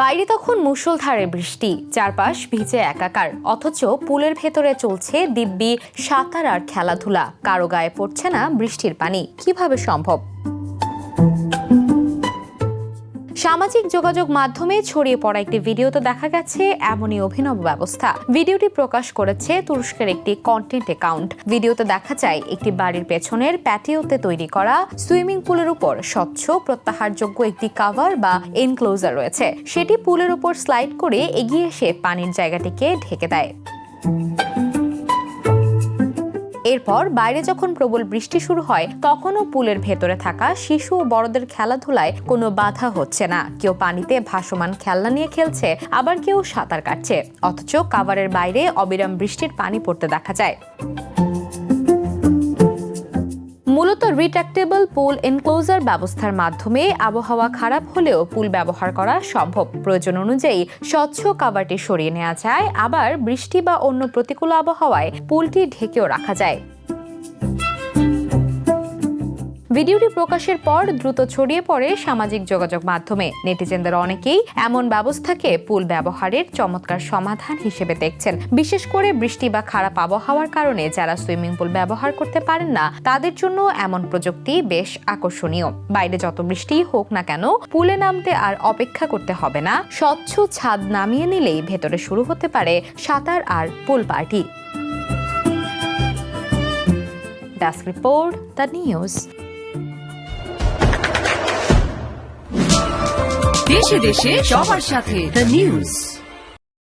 বাইরে তখন মুষলধারে বৃষ্টি, চারপাশ ভিজে একাকার, অথচ পুলের ভেতরে চলছে দিব্যি সাঁতার আর খেলাধুলা। কারো গায়ে পড়ছে না বৃষ্টির পানি। কিভাবে সম্ভব? সামাজিক যোগাযোগ মাধ্যমে ছড়িয়ে পড়া একটি ভিডিওতে দেখা গেছে এমনই অভিনব ব্যবস্থা। ভিডিওটি প্রকাশ করেছে তুরস্কের একটি কন্টেন্ট অ্যাকাউন্ট। ভিডিওতে দেখা যায় একটি বাড়ির পেছনের প্যাটিওতে তৈরি করা সুইমিং পুলের উপর স্বচ্ছ প্রত্যাহারযোগ্য একটি কাভার বা এনক্লোজার রয়েছে। সেটি পুলের উপর স্লাইড করে এগিয়ে এসে পানির জায়গাটিকে ঢেকে দেয়। এরপর বাইরে যখন প্রবল বৃষ্টি শুরু হয়, তখনও পুলের ভেতরে থাকা শিশু ও বড়দের খেলাধুলায় কোনো বাধা হচ্ছে না। কেউ পানিতে ভাসমান খেলনা নিয়ে খেলছে, আবার কেউ সাঁতার কাটছে, অথচ কাভারের বাইরে অবিরাম বৃষ্টির পানি পড়তে দেখা যায়। মূলত রিট্রাক্টেবল পুল এনক্লোজার ব্যবস্থার মাধ্যমে আবহাওয়া খারাপ হলেও পুল ব্যবহার করা সম্ভব। প্রয়োজন অনুযায়ী স্বচ্ছ কাভারটি সরিয়ে নেওয়া যায়, আবার বৃষ্টি বা অন্য প্রতিকূল আবহাওয়ায় পুলটি ঢেকেও রাখা যায়। ভিডিওটি প্রকাশের পর দ্রুত ছড়িয়ে পড়ে সামাজিক যোগাযোগ মাধ্যমে। নেটিজেনদের অনেকেই এমন ব্যবস্থাকে পুল ব্যবহারের চমৎকার সমাধান হিসেবে দেখছেন। বিশেষ করে বৃষ্টি বা খারাপ আবহাওয়ার কারণে যারা সুইমিং পুল ব্যবহার করতে পারেন না, তাদের জন্য এমন প্রযুক্তি বেশ আকর্ষণীয়। বাইরে যত বৃষ্টি হোক না কেন, পুলে নামতে আর অপেক্ষা করতে হবে না। স্বচ্ছ ছাদ নামিয়ে নিলেই ভেতরে শুরু হতে পারে সাঁতার আর pool party. Desk report, the news. দেশে দেশে সবার সাথে দ্য নিউজ।